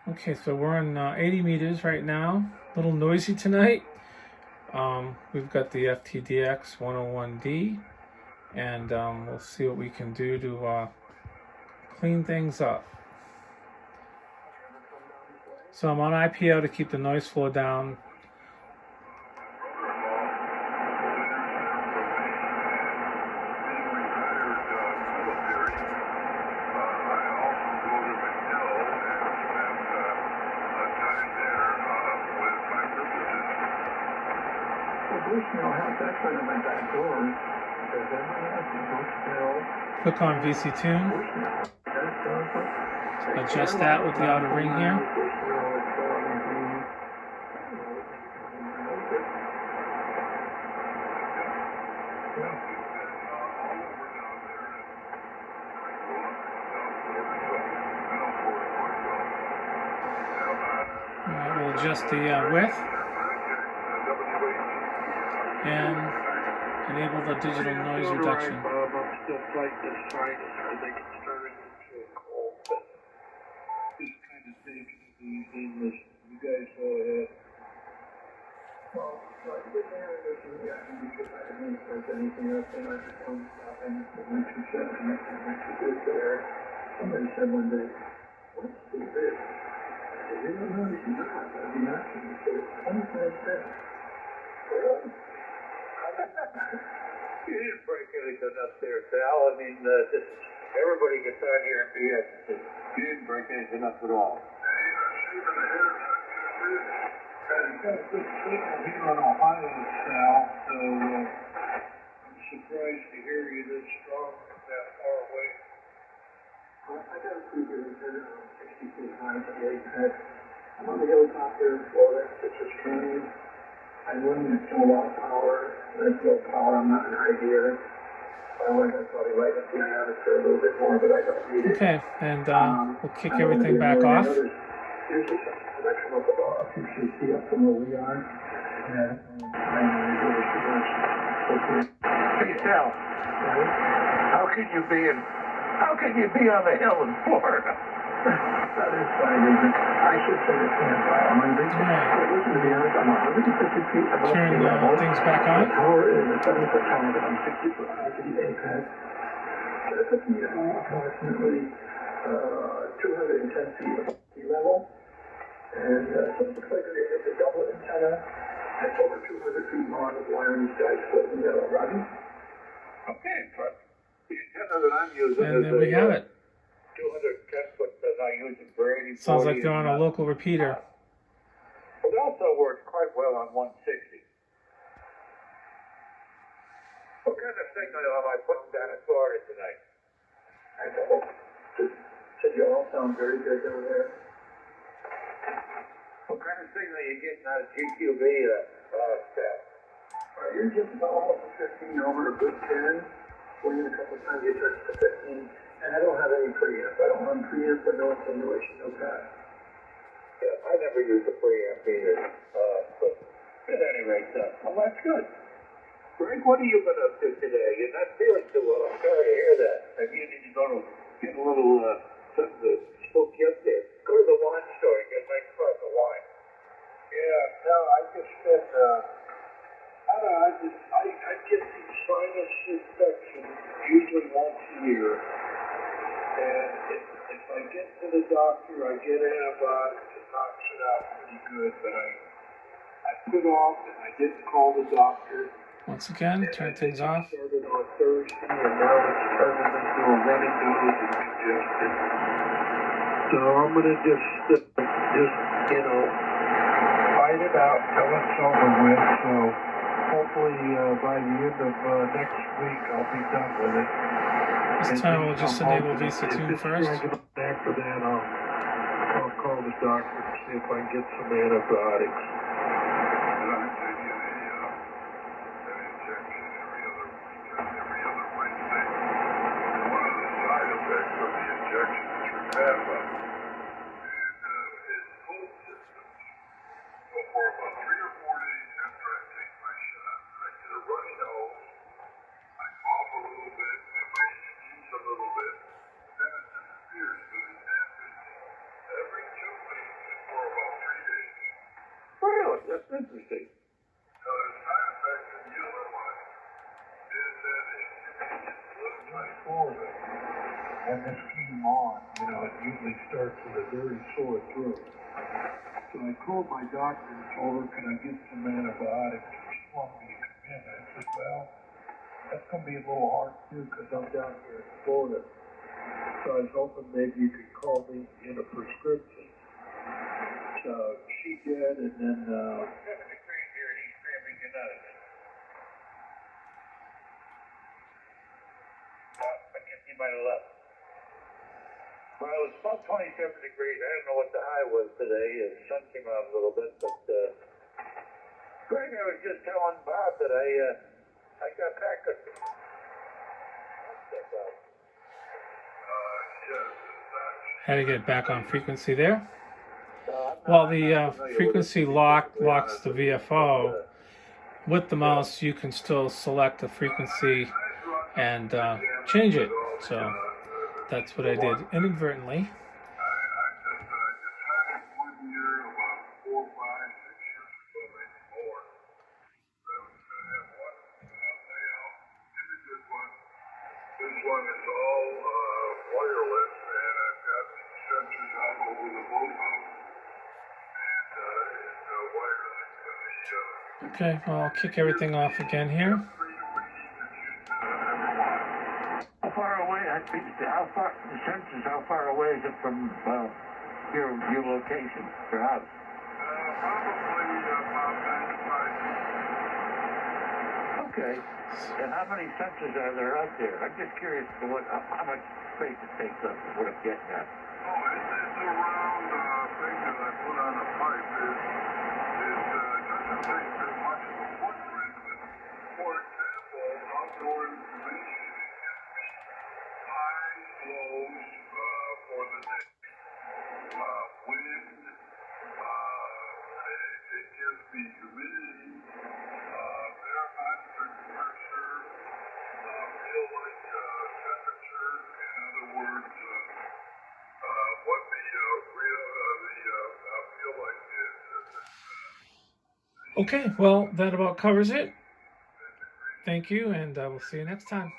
Okay, so we're on 80 meters right now. A little noisy tonight. We've got the FTDX101D, and we'll see what we can do to clean things up. So I'm on IPO to keep the noise floor down. Click on VCTune. Adjust that with the outer ring here. Alright, we'll adjust the width and enable the digital noise reduction. You guys go ahead. Well, anything else they might just come stop and make some sense and make some good there. Somebody said one day, what's the bid? I said, you don't know, you're not. I'd be asking. He said, it's 25 cents. Really? You didn't break anything up there, Sal. I mean, everybody gets out here and BS. You didn't break anything up at all. You've got a good signal here on Ohio, Sal, so I'm surprised to hear you this strong from that far away. I got a pretty good antenna, 60 feet high, the apex. I'm on the helicopter in Florida, Citrus County. I'm running a kilowatt power. When I feel power, I'm not in high gear. I want to probably light up the atmosphere a little bit more, but I don't need it. Okay, and we'll kick everything back off. Here's the I come up above. You should see up from where we are. Yeah. Hey, Sal. How can you be on the hill in Florida? That is fine, isn't it? I should say the campfire. I'm on big listen to be honest, I'm 150 feet above Turn the level. things back on. The tower is a 7-foot tower, but I'm 60 foot high to the apex. That puts me at approximately 210 feet above sea level. And so it looks like it's a double antenna. It's over 200 feet long with wiring guys splitting the yellow running. Okay, but the antenna that I'm using and there we have it. 210 foot that I use in Brady. Sounds like they're on a local repeater. It also works quite well on 160. What kind of signal am I putting down in Florida tonight? I know. Said you all sound very good over there. What kind of signal are you getting out of GQV staff? You're just almost a 15 over a good 10. Swing a couple times, you touch the 15. And I don't have any preamp. I don't run preamp or no attenuation, no pass. Yeah, I never use a preamp either. But at any rate, well, that's good. Greg, what have you been up to today? You're not feeling too well. I'm sorry to hear that. Maybe you need to go to get a little something to spook you up there. Go to the wine store and get a nice glass of wine. Yeah, no, I just been, I don't know, I get these sinus infections usually once a year. And if I get to the doctor, I get antibiotics, it knocks it out pretty good, but I put off and I didn't call the doctor. Once again, turn things off. It started on Thursday, and now it's turning into a runny nose and congestion. So I'm going to just fight it out till it's over with. So hopefully by the end of next week, I'll be done with it. This time we'll just enable VCTune first. After that, I'll call the doctor and see if I can get some antibiotics. Every 2 weeks, Interesting. So the side effect of the other one is that it looks like Florida. And this came on, it usually starts with a very sore throat. So I called my doctor and told her, can I get some antibiotics? She wanted me to come in. I said, well, that's going to be a little hard to do because I'm down here in Florida. So I was hoping maybe you could call me in a prescription. So she did, and then, 7 degrees here in East Grammy, Connecticut. I guess you might have left. Well, it was about 27 degrees. I don't know what the high was today. The sun came out a little bit, but Greg, I was just telling Bob that I got back to. How to get back on frequency there? Well, the frequency locks the VFO. With the mouse, you can still select the frequency and change it. So that's what I did inadvertently. This one is all wireless, and I've got the sensors all over the boat house, and it's wireless. Okay, well, I'll kick everything off again here. How far away? The sensors? How far away is it from your location, your house? Probably about 95 feet. Okay. And how many sensors are there out there? I'm just curious to how much space it takes up, what it's getting at. Oh, it's a round thing that I put on a pipe. It doesn't take very much of a footprint, but for example, outdoor information, it gives me highs, lows for the day. Wind, it gives me humidity, barometric pressure, feel like temperature, in other words, what the feel like is. Okay, well, that about covers it. Thank you, and we'll see you next time.